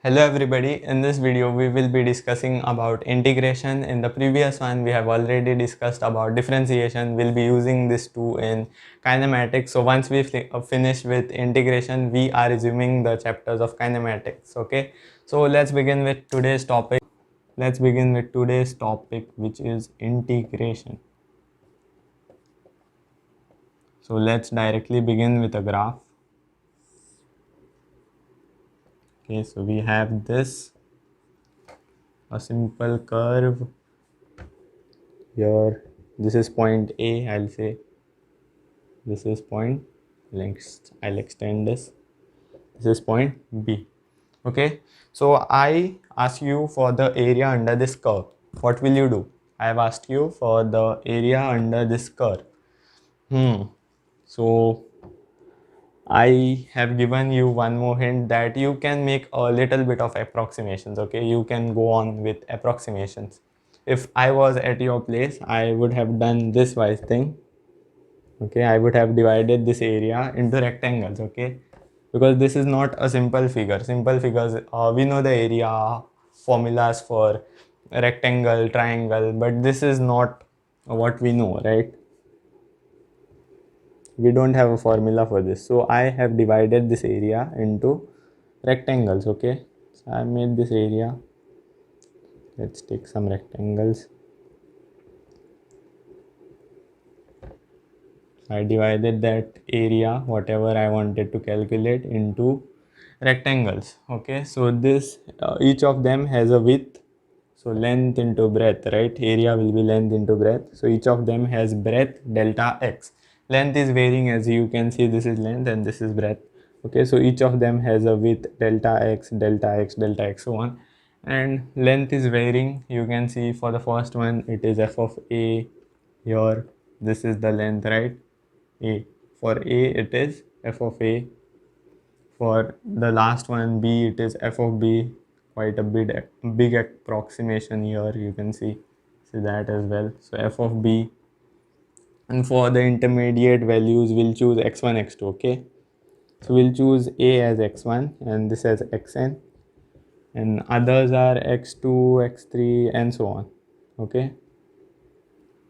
Hello everybody, in this video we will be discussing about integration. In the previous one we have already discussed about differentiation. We'll be using this too in kinematics. So once we finish with integration, we are resuming the chapters of kinematics. Okay, so let's begin with today's topic. Which is integration. So let's directly begin with a graph. Okay, so we have a simple curve here. This is point A, I'll say. This is point, I'll extend this. This is point B. Okay, so I ask you for the area under this curve. What will you do? I have asked you for the area under this curve. So I have given you one more hint that you can make a little bit of approximations. Okay, you can go on with approximations. If I was at your place, I would have done this wise thing. Okay, I would have divided this area into rectangles. Okay, because this is not a simple figures, we know the area formulas for rectangle, triangle, but this is not what we know, right? We don't have a formula for this, so I have divided this area into rectangles. Okay, so I made this area. Let's take some rectangles. I divided that area, whatever I wanted to calculate, into rectangles. Okay, so this each of them has a width, so length into breadth, right? Area will be length into breadth, so each of them has breadth delta x. Length is varying, as you can see. This is length and this is breadth. Okay, so each of them has a width delta x, delta x, delta x, so on, and length is varying. You can see for the first one it is f of a. Here this is the length, right? A. For A it is f of A. For the last one B, it is f of B. Quite a big approximation here, you can see that as well. So f of B. And for the intermediate values, we'll choose x1, x2. Okay, so we'll choose A as x1 and this as xn, and others are x2, x3 and so on. Okay,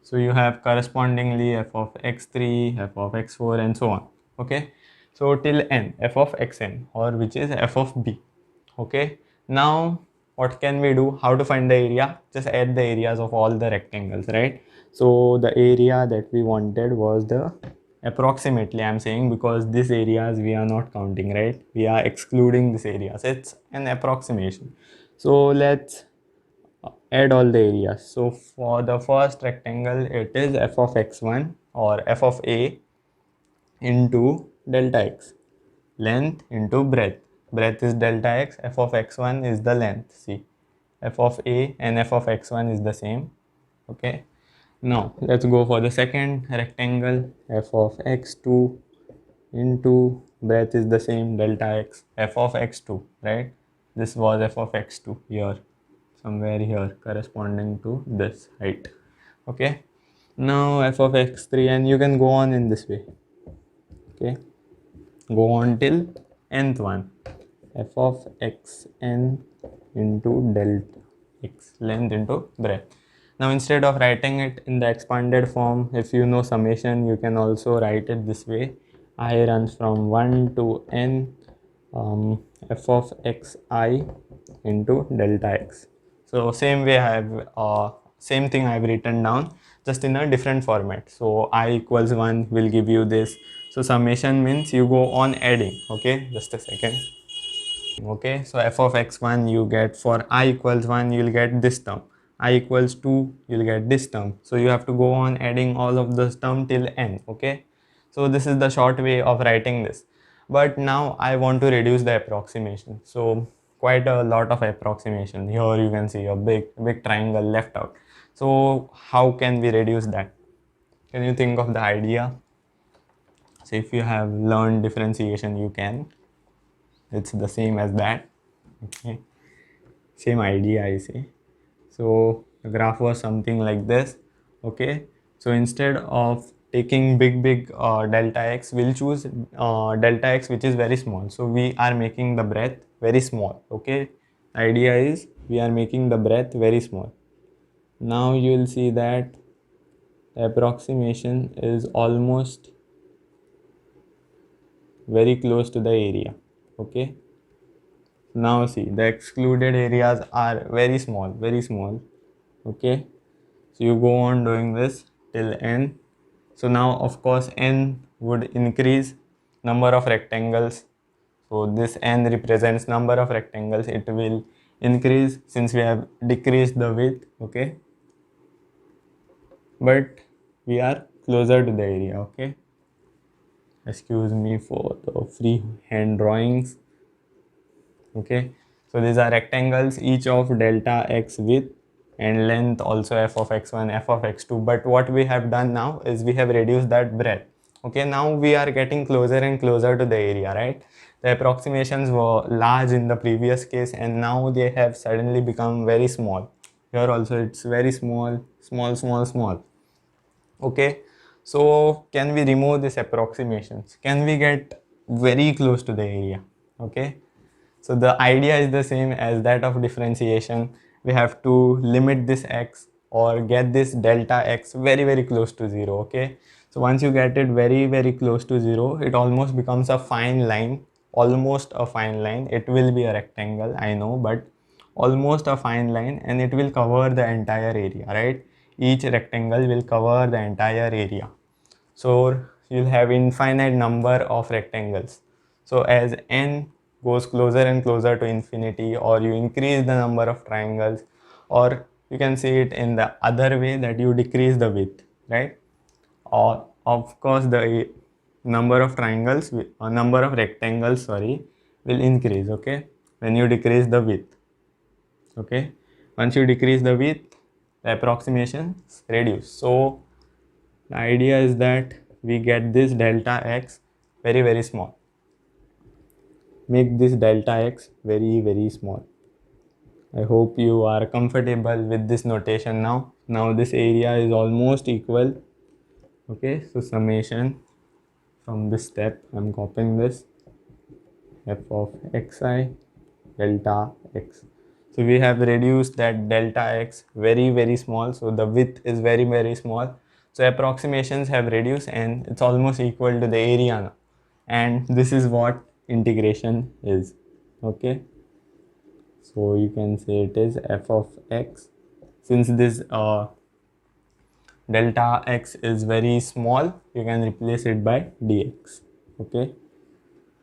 so you have correspondingly f of x3, f of x4 and so on. Okay, so till n, f of xn, or which is f of b. Okay, now what can we do? How to find the area? Just add the areas of all the rectangles, right? So the area that we wanted was the approximately, I'm saying, because these areas we are not counting, right? We are excluding this areas. It's an approximation. So let's add all the areas. So for the first rectangle, it is f of x1 or f of a into delta x, length into breadth. Breadth is delta x, f of x1 is the length. See, f of a and f of x1 is the same. Okay, now let's go for the second rectangle. F of x2 into breadth is the same, delta x, f of x2, right? This was f of x2 here, somewhere here, corresponding to this height. Okay, now f of x3, and you can go on in this way. Okay, go on till nth one, f of xn into delta x, length into breadth. Now instead of writing it in the expanded form, if you know summation, you can also write it this way. I runs from 1 to n, f of xi into delta x. So same way I have same thing I have written down, just in a different format. So I equals 1 will give you this. So summation means you go on adding. Okay, just a second. Okay, so f of x1 you get, for I equals 1 you'll get this term, I equals 2 you'll get this term. So you have to go on adding all of this term till n. Okay, so this is the short way of writing this. But now I want to reduce the approximation, so quite a lot of approximation. Here you can see a big triangle left out. So how can we reduce that? Can you think of the idea? So if you have learned differentiation, you can, it's the same as that. Okay, same idea I say. So the graph was something like this. Okay, so instead of taking big delta x, we'll choose delta x which is very small. So we are making the breadth very small. Okay, idea is we are making the breadth very small. Now you will see that the approximation is almost very close to the area. Okay, now see the excluded areas are very small, very small. Okay, so you go on doing this till n. So now of course n would increase number of rectangles. So this n represents number of rectangles. It will increase since we have decreased the width. Okay, but we are closer to the area. Okay, excuse me for the free hand drawings. Okay, so these are rectangles, each of delta x width and length, also f of x1, f of x2. But what we have done now is we have reduced that breadth. Okay, now we are getting closer and closer to the area, right? The approximations were large in the previous case and now they have suddenly become very small. Here also it's very small, small, small, small. Okay, so can we remove these approximations? Can we get very close to the area? Okay, so the idea is the same as that of differentiation. We have to limit this x or get this delta x very, very close to 0. Okay, so once you get it very, very close to 0, it almost becomes a fine line, almost a fine line. It will be a rectangle, I know, but almost a fine line, and it will cover the entire area, right? Each rectangle will cover the entire area. So you'll have infinite number of rectangles. So as n goes closer and closer to infinity, or you increase the number of triangles, or you can see it in the other way that you decrease the width, right? Or of course the number of triangles, number of rectangles, sorry, will increase. Okay, when you decrease the width. Okay, once you decrease the width, the approximations reduce. So the idea is that we get this delta x very, very small. Make this delta x very, very small. I hope you are comfortable with this notation now. Now this area is almost equal. Okay, so summation from this step, I'm copying this, f of xi delta x. So we have reduced that delta x very, very small. So the width is very, very small. So approximations have reduced and it's almost equal to the area now. And this is what integration is. Okay, so you can say it is f of x. Since this delta x is very small, you can replace it by dx. Okay,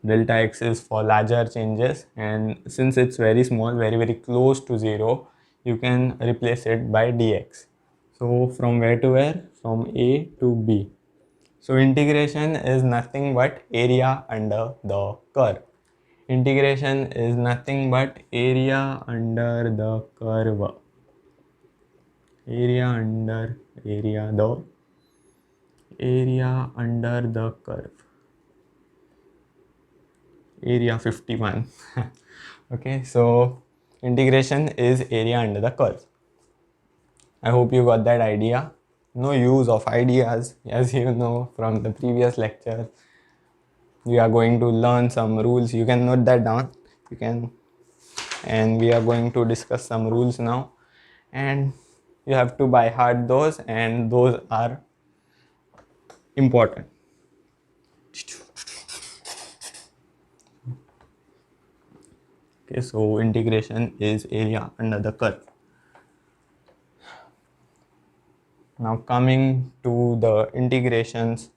delta x is for larger changes, and since it's very small, very, very close to 0, you can replace it by dx. So from where to where? From a to b. So integration is nothing but area under the curve. Integration is nothing but area under the curve. Area under the curve. Area 51. Okay, so integration is area under the curve. I hope you got that idea. No use of ideas, as you know from the previous lecture. We are going to learn some rules. You can note that down. You can, and we are going to discuss some rules now, and you have to by heart those, and those are important. Okay, so integration is area under the curve. Now coming to the integrations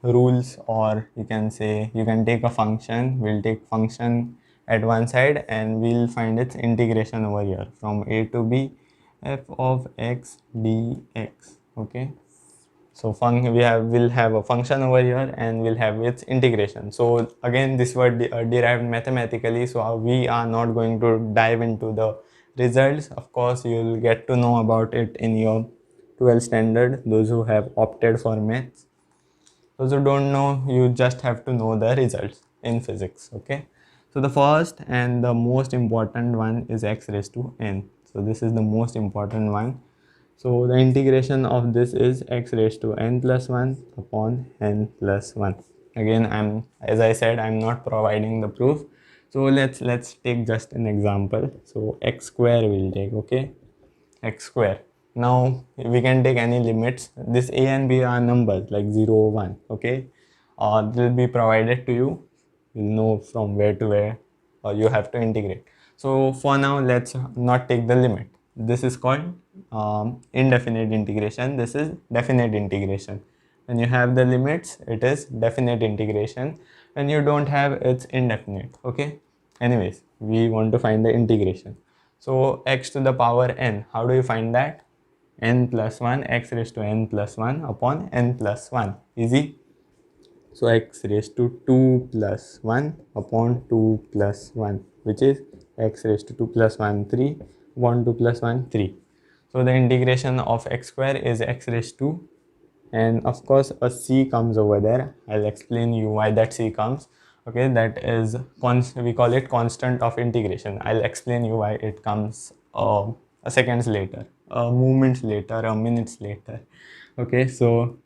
rules, or you can say you can take a function, we'll take function at one side and we'll find its integration over here from a to b, f of x dx. Okay, so we'll have a function over here and we'll have its integration. So again, this was derived mathematically, so we are not going to dive into the results. Of course, you'll get to know about it in your 12th standard, those who have opted for maths. Those who don't know, you just have to know the results in physics. Okay, so the first and the most important one is x raised to n. So this is the most important one. So the integration of this is x raised to n plus 1 upon n plus 1. Again, as I said, I'm not providing the proof. So let's take just an example. So x square will take, okay, x square. Now we can take any limits. This a and b are numbers like 0, 1, okay. They will be provided to you. You'll know from where to where, or you have to integrate. So for now, let's not take the limit. This is called indefinite integration. This is definite integration. When you have the limits, it is definite integration. When you don't have, it's indefinite, okay. Anyways, we want to find the integration. So x to the power n, how do you find that? N plus 1, x raised to n plus 1 upon n plus 1. Easy. So x raised to 2 plus 1 upon 2 plus 1, which is x raised to 2 plus 1, 3 upon 2 plus 1, 3. So the integration of x square is x raised to, and of course a c comes over there. I'll explain you why that c comes. Okay, that is we call it constant of integration. I'll explain you why it comes a seconds later, a moments later, a minutes later. Okay, so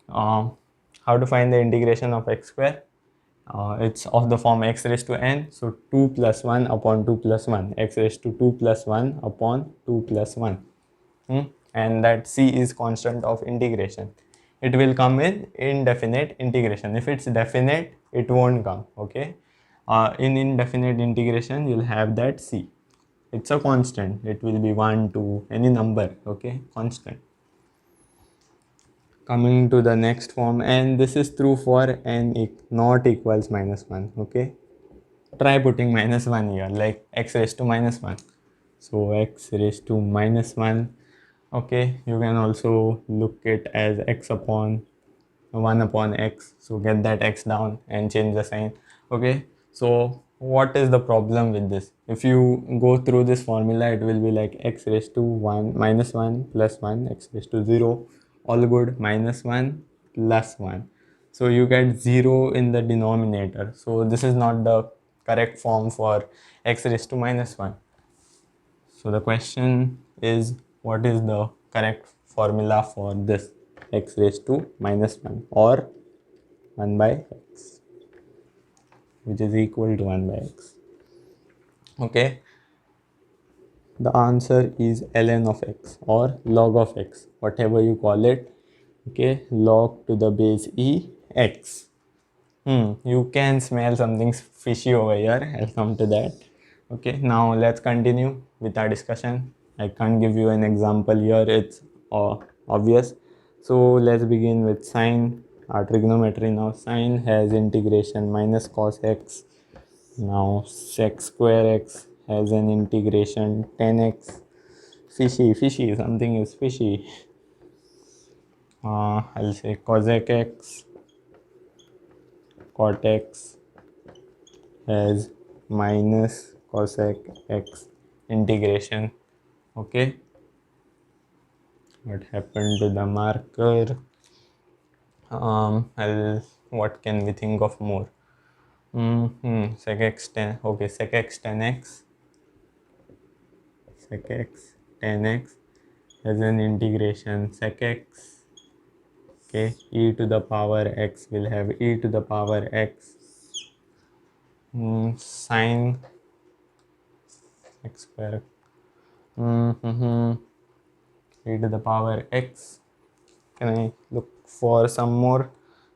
how to find the integration of x square? It's of the form x raised to n. So 2 plus 1 upon 2 plus 1, x raised to 2 plus 1 upon 2 plus 1. And that c is constant of integration. It will come with indefinite integration. If it's definite, it won't come, okay. In indefinite integration, you'll have that c. It's a constant. It will be 1, 2, any number, okay, constant. Coming to the next form, and this is true for n not equals minus 1, okay. Try putting minus 1 here, like x raised to minus 1. So x raised to minus 1, okay. You can also look it as x upon 1 upon x. So get that x down and change the sign, okay. So what is the problem with this? If you go through this formula, it will be like x raised to 1 minus 1 plus 1, x raised to 0, all good, minus 1 plus 1. So you get 0 in the denominator. So this is not the correct form for x raised to minus 1. So the question is, what is the correct formula for this? X raised to minus 1 or 1 by x, which is equal to 1 by x. Okay. The answer is ln of x or log of x, whatever you call it. Okay. Log to the base e x. You can smell something fishy over here. I'll come to that. Okay, now let's continue with our discussion. I can't give you an example here, it's obvious. So let's begin with sine. Our trigonometry now. Sine has integration minus cos x. Now sec square x has an integration 10x. Fishy, something is fishy. I'll say cosec x. Cot x has minus cosec x integration. Okay, what happened to the marker? What can we think of more? Sec x 10. Okay, sec x 10x. Sec x 10x has an integration sec x. Okay, e to the power x will have e to the power x. Sine x square. E to the power x. Can I look for some more?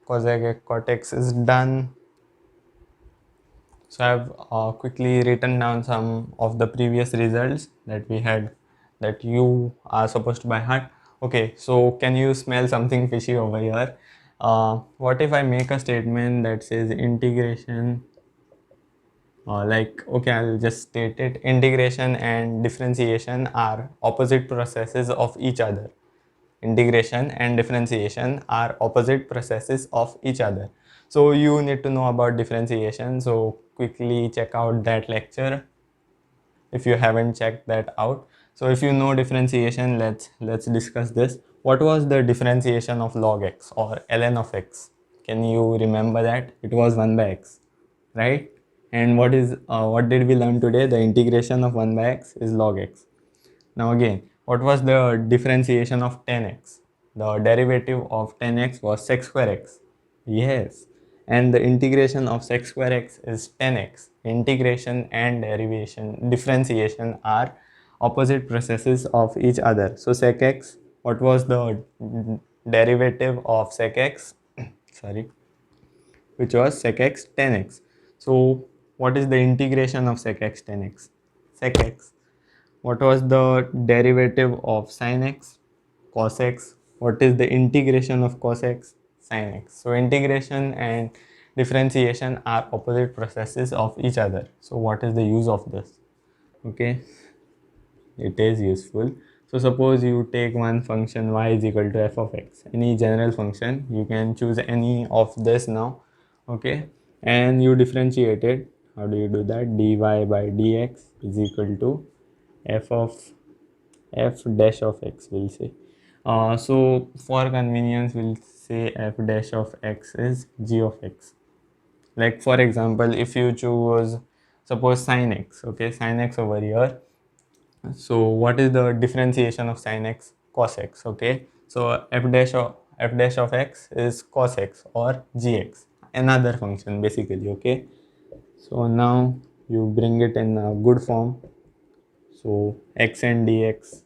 Cosec x, cot x is done. So I have quickly written down some of the previous results that we had, that you are supposed to by heart. Okay, so can you smell something fishy over here? What if I make a statement that says integration, okay, I'll just state it. Integration and differentiation are opposite processes of each other. Integration and differentiation are opposite processes of each other. So you need to know about differentiation. So quickly check out that lecture if you haven't checked that out. So if you know differentiation, let's discuss this. What was the differentiation of log x or ln of x? Can you remember that? It was 1 by x, right? And what did we learn today? The integration of 1 by x is log x. Now again, what was the differentiation of 10x? The derivative of 10x was sec square x. Yes. and the integration of sec square x is 10x. Integration and differentiation are opposite processes of each other. So sec x, what was the derivative of sec x? Sorry, which was sec x 10x. So what is the integration of sec x 10x? Sec x. What was the derivative of sin x? Cos x. What is the integration of cos x? Sin x. So integration and differentiation are opposite processes of each other. So what is the use of this? Okay, it is useful. So suppose you take one function y is equal to f of x, any general function, you can choose any of this now, okay, and you differentiate it. How do you do that? Dy by dx is equal to f of f dash of x, we'll say. So for convenience, we'll say f dash of x is g of x. Like for example, if you choose, suppose sin x, okay, sin x over here. So what is the differentiation of sin x? Cos x, okay. So f dash of x is cos x or gx, another function basically, okay. So now you bring it in a good form. So x and dx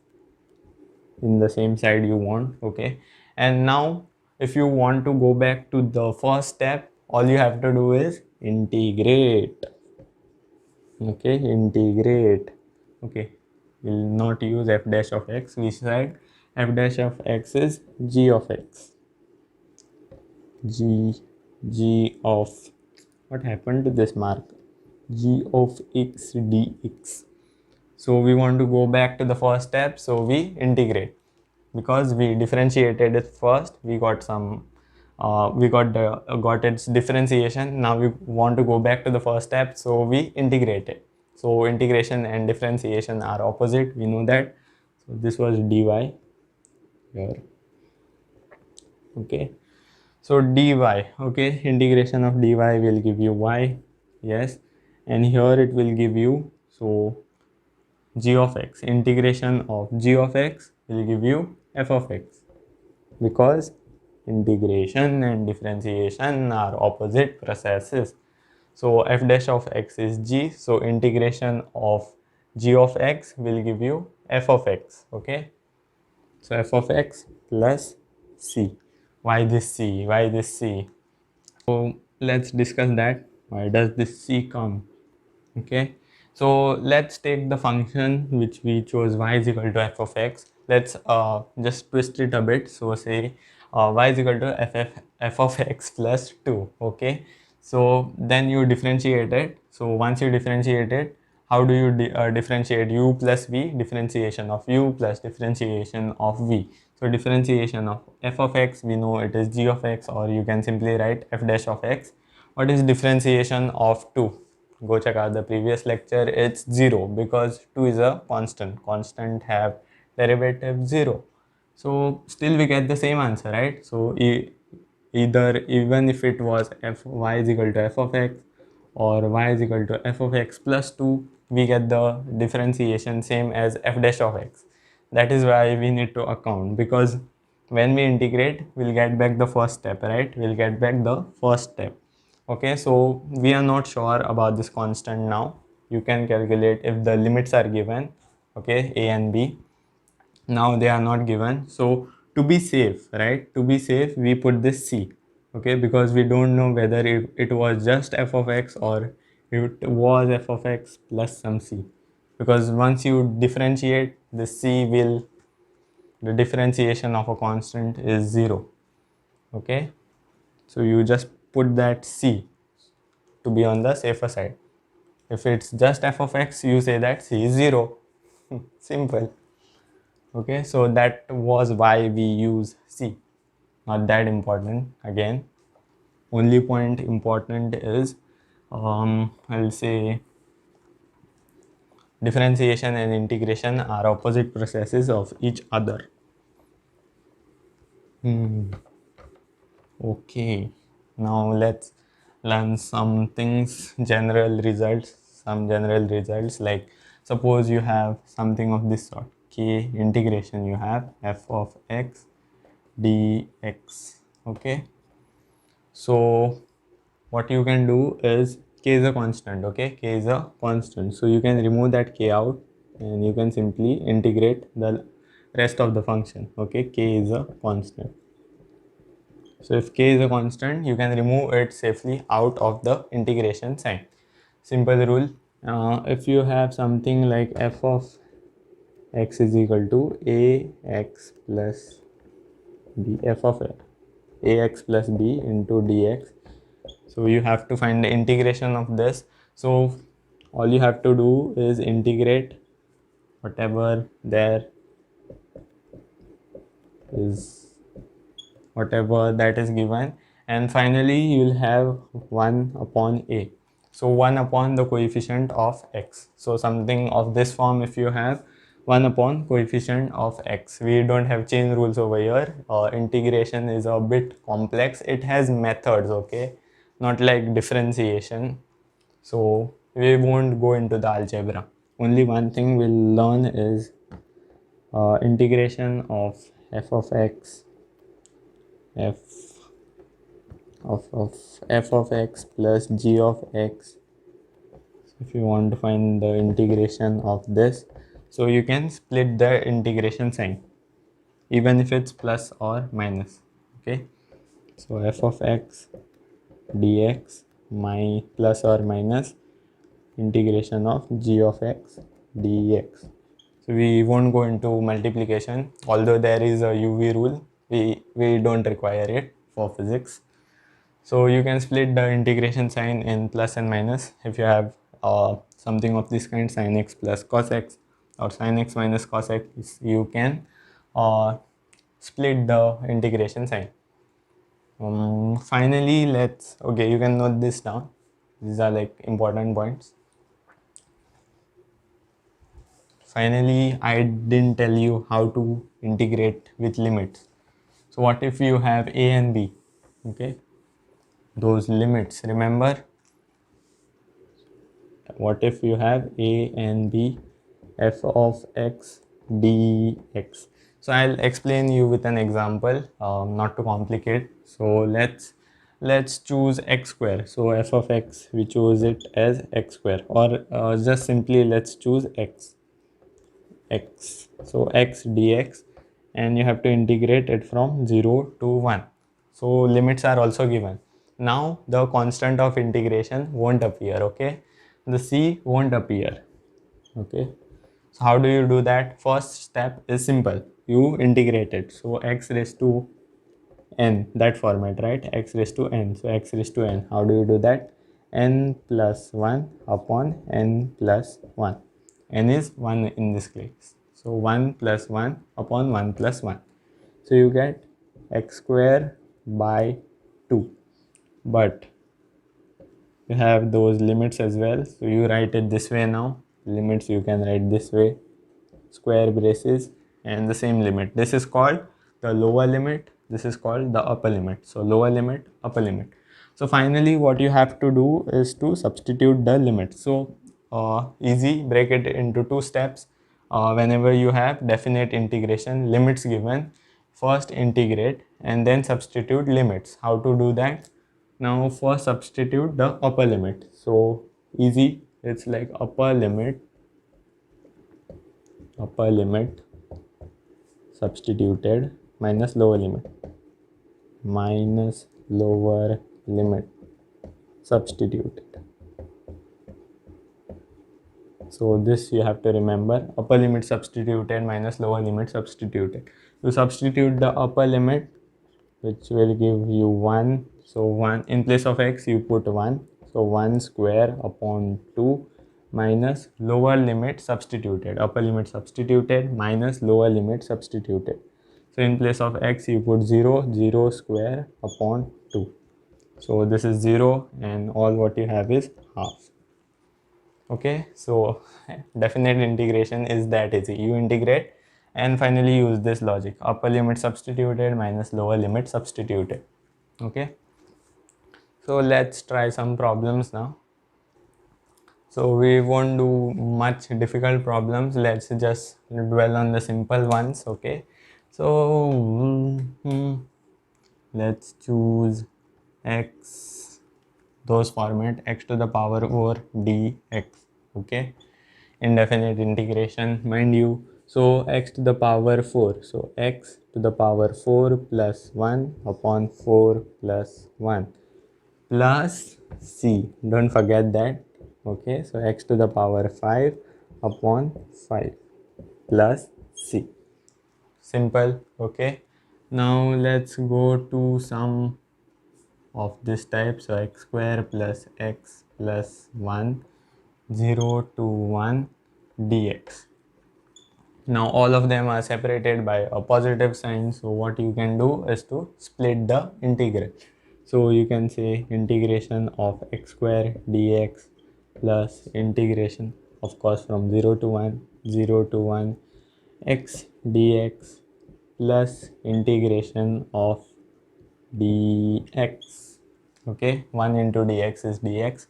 in the same side you want, okay. And now if you want to go back to the first step, all you have to do is integrate, okay, integrate, okay. We'll not use f dash of x, we said f dash of x is g of x, g of, what happened to this mark, g of x dx. So we want to go back to the first step, so we integrate. Because we differentiated it first, we got some got its differentiation. Now we want to go back to the first step, so we integrate it. So integration and differentiation are opposite, we know that. So this was dy here, okay. So dy, okay, integration of dy will give you y, yes, and here it will give you, so g of x, integration of g of x will give you f of x, because integration and differentiation are opposite processes. So f dash of x is g, so integration of g of x will give you f of x, okay. So f of x plus c. Why this c? Why this c? So let's discuss that. Why does this c come? Okay, so let's take the function which we chose, y is equal to f of x. Let's just twist it a bit. So say y is equal to f of x plus 2, okay. So then you differentiate it. So once you differentiate it, how do you differentiate u plus v? Differentiation of u plus differentiation of v. So differentiation of f of x, we know it is g of x, or you can simply write f dash of x. What is differentiation of 2? Go check out the previous lecture. It's 0, because 2 is a constant have derivative 0. So still we get the same answer, right? So either, even if it was y is equal to f of x, or y is equal to f of x plus 2, we get the differentiation same as f dash of x. That is why we need to account, because when we integrate, we'll get back the first step, right? We'll get back the first step. Okay, so we are not sure about this constant now. You can calculate if the limits are given, okay, a and b. Now they are not given, so to be safe, right, to be safe, we put this c, okay, because we don't know whether it was just f of x or it was f of x plus some c. Because once you differentiate, the c will, the differentiation of a constant is 0, okay. So you just put that c to be on the safer side. If it's just f of x, you say that c is 0. Simple. Okay, so that was why we use c. Not that important again. Only point important is, I'll say, differentiation and integration are opposite processes of each other. Okay, now let's learn some things, some general results, like suppose you have something of this sort, k integration, you have f of x dx, okay. So what you can do is k is a constant, okay? K is a constant. So you can remove that k out and you can simply integrate the rest of the function, okay? K is a constant. So if k is a constant, you can remove it safely out of the integration sign. Simple rule. If you have something like f of x is equal to ax plus b, f of ax plus b into dx. So you have to find the integration of this. So all you have to do is integrate whatever there is, whatever that is given, and finally you'll have 1 upon a. So 1 upon the coefficient of x. So something of this form, if you have 1 upon coefficient of x. We don't have chain rules over here. Integration is a bit complex. It has methods, okay? Not like differentiation. So we won't go into the algebra. Only one thing we'll learn is integration of f of x, f of x plus g of x. So if you want to find the integration of this, so you can split the integration sign even if it's plus or minus, okay? So f of x dx my plus or minus integration of g of x dx. So we won't go into multiplication, although there is a UV rule. We don't require it for physics. So you can split the integration sign in plus and minus. If you have something of this kind, sin x plus cos x or sin x minus cos x, you can uh, split the integration sign. Finally, okay, you can note this down. These are like important points. Finally, I didn't tell you how to integrate with limits. So what if you have a and b, okay? Those limits, remember, what if you have a and b, f of x dx. So I'll explain you with an example, not to complicate. So let's choose x square. So f of x, we choose it as x square, or just simply let's choose x. So x dx, and you have to integrate it from 0 to 1. So limits are also given. Now the constant of integration won't appear, okay? The c won't appear, okay? So how do you do that? First step is simple. You integrate it. So x raised to n, that format, right? X raised to n. So x raised to n. How do you do that? N plus 1 upon n plus 1. N is 1 in this case. So 1 plus 1 upon 1 plus 1. So you get x square by 2. But you have those limits as well. So you write it this way now. Limits you can write this way. Square braces and the same limit. This is called the lower limit. This is called the upper limit. So lower limit, upper limit. So finally what you have to do is to substitute the limit. So easy, break it into two steps. Whenever you have definite integration, limits given, first integrate and then substitute limits. How to do that? Now first substitute the upper limit. So easy, it's like upper limit substituted minus lower limit substituted. So this you have to remember, upper limit substituted minus lower limit substituted. You substitute the upper limit, which will give you 1. So 1 in place of x you put 1. So 1 square upon 2 minus lower limit substituted, upper limit substituted minus lower limit substituted. So in place of x you put 0 square upon 2. So this is 0 and all what you have is half. Okay, so definite integration is that easy. You integrate and finally use this logic, upper limit substituted minus lower limit substituted. Okay, so let's try some problems now. So we won't do much difficult problems. Let's just dwell on the simple ones. Okay, so let's choose x those format x to the power 4 dx. Okay, indefinite integration, mind you. So x to the power 4, so x to the power 4 plus 1 upon 4 plus 1 plus c, don't forget that. Okay, so x to the power 5 upon 5 plus c. Simple. Okay, now let's go to some of this type. So x square plus x plus 1, 0 to 1 dx. Now all of them are separated by a positive sign, so what you can do is to split the integral. So you can say integration of x square dx plus integration, of course, from 0 to 1, 0 to 1 x dx plus integration of dx. Okay, 1 into dx is dx.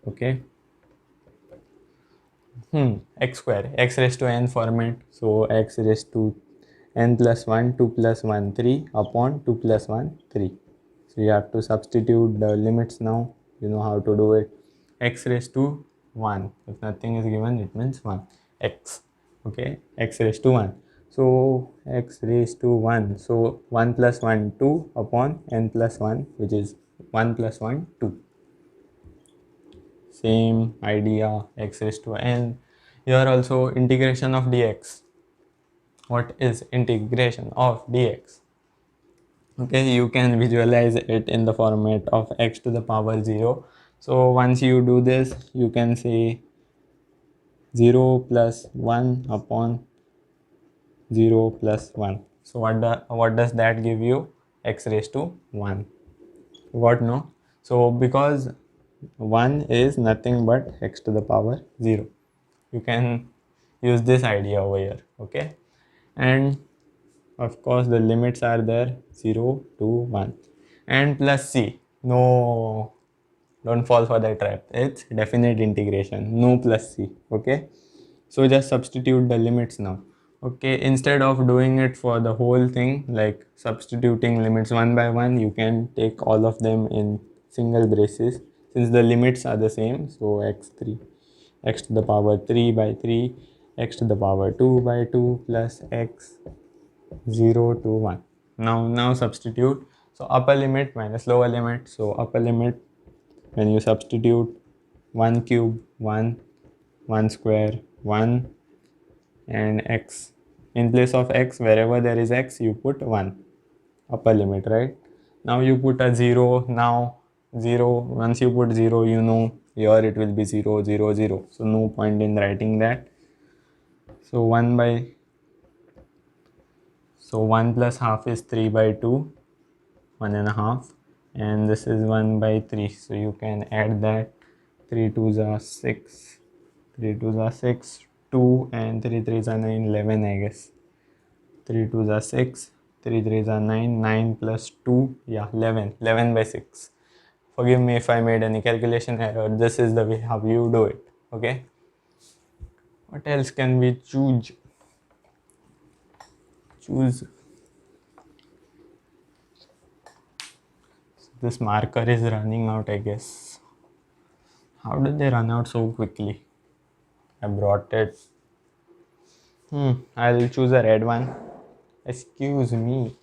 Okay, x square, x raised to n format, so x raised to n plus 1, 2 plus 1 3 upon 2 plus 1 3. So you have to substitute the limits now. You know how to do it. X raised to 1, if nothing is given it means 1 x. Okay, x raised to 1, so x raised to 1, so 1 plus 1 2 upon n plus 1, which is 1 plus 1 2. Same idea, x raised to n. Here also integration of dx. What is integration of dx? Okay, you can visualize it in the format of x to the power 0. So once you do this, you can say 0 plus 1 upon 0 plus 1. So what does that give you? X raised to 1. What, no? So because 1 is nothing but x to the power 0. You can use this idea over here. Okay, and of course the limits are there, 0 to 1 and plus c. No, don't fall for that trap, it's definite integration, no plus c. Okay, so just substitute the limits now. Okay, instead of doing it for the whole thing, like substituting limits one by one, you can take all of them in single braces since the limits are the same. So x3, x to the power 3 by 3, x to the power 2 by 2 plus x 0 to 1. Now substitute. So upper limit minus lower limit. So upper limit, when you substitute 1 cube 1, 1 square 1, and x, in place of x, wherever there is x you put 1, upper limit, right? Now you put a 0. Now 0, once you put 0, you know here it will be 0 0 0, so no point in writing that. So 1 plus half is 3 by 2, 1 and a half, and this is 1 by 3, so you can add that. 3 2s are 6, 3 2s are 6, 2 and 3 3s are 9, 11 I guess. 3 2s are 6, 3 3s are 9, 9 plus 2, yeah, 11, 11 by 6. Forgive me if I made any calculation error, this is the way how you do it. Okay, what else can we choose? This marker is running out, I guess. How did they run out so quickly? I brought it. I'll choose a red one. Excuse me.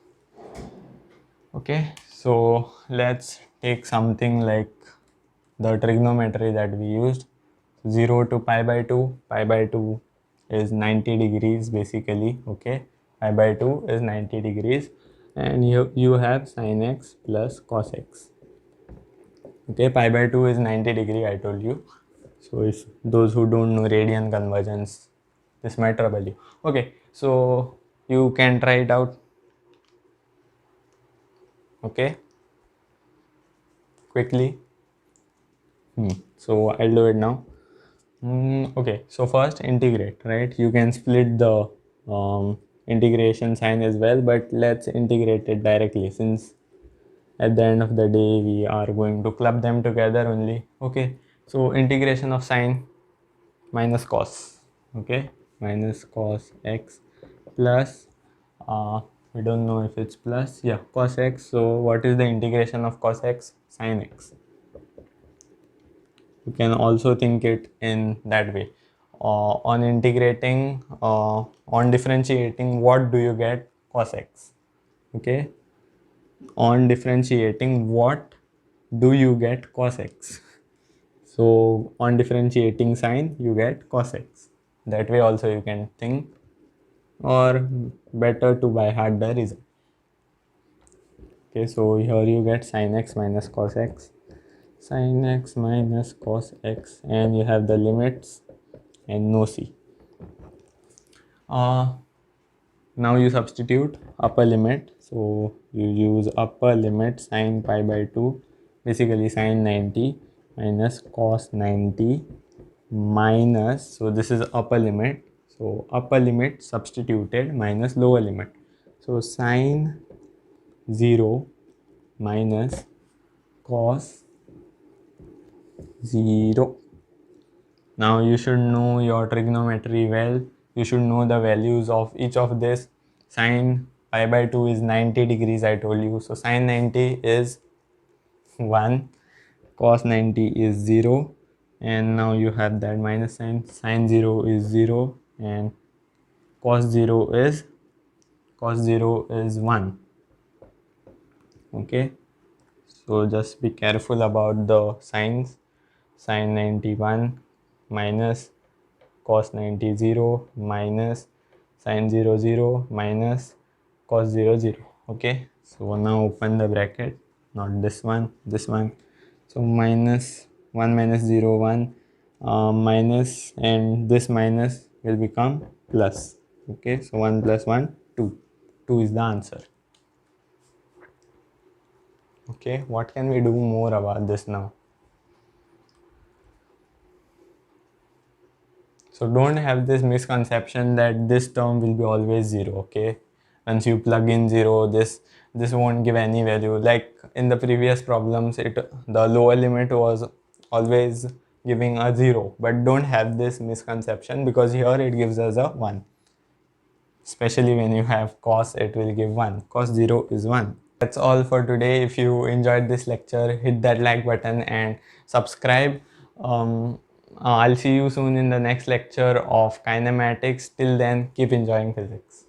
Okay, so let's take something like the trigonometry that we used. 0 to pi by 2. Pi by 2 is 90 degrees basically. Okay, pi by 2 is 90 degrees. And you have sin x plus cos x. Okay, pi by 2 is 90 degree, I told you. So if those who don't know radian conversions, this might trouble you. Okay, so you can try it out. Okay, quickly. So I'll do it now. Okay, so first integrate, right? You can split the integration sign as well, but let's integrate it directly since at the end of the day we are going to club them together only. Okay, so integration of sine minus cos. Okay, minus cos x plus we don't know if it's plus, yeah, cos x. So what is the integration of cos x? Sin x. You can also think it in that way. On integrating, on differentiating, what do you get? Cos x. Okay. On differentiating, what do you get? Cos x. So on differentiating sign, you get cos x. That way also you can think, or better to by heart the result. Okay, so here you get sin x minus cos x, sin x minus cos x, and you have the limits and no c. Now you substitute upper limit. So you use upper limit sin pi by 2, basically sin 90 minus cos 90 minus, so this is upper limit. So upper limit substituted minus lower limit. So sin 0 minus cos 0. Now you should know your trigonometry well. You should know the values of each of this. Sin pi by 2 is 90 degrees, I told you. So sin 90 is 1, cos 90 is 0, and now you have that minus sign. Sin 0 is 0 and cos 0 is 1. Okay, so just be careful about the signs. Sin 91 minus cos 90 0 minus sin 0 0 minus cos 0 0. Okay, so now open the bracket, not this one, this one. So minus 1 minus 0 1, minus, and this minus will become plus. Okay, so 1 plus 1 2. 2 is the answer. Okay, what can we do more about this now? So don't have this misconception that this term will be always 0. Okay, once you plug in 0, this won't give any value. Like in the previous problems, the lower limit was always giving a 0, but don't have this misconception, because here it gives us a 1. Especially when you have cos, it will give 1. Cos 0 is 1. That's all for today. If you enjoyed this lecture, hit that like button and subscribe. I'll see you soon in the next lecture of kinematics. Till then, keep enjoying physics.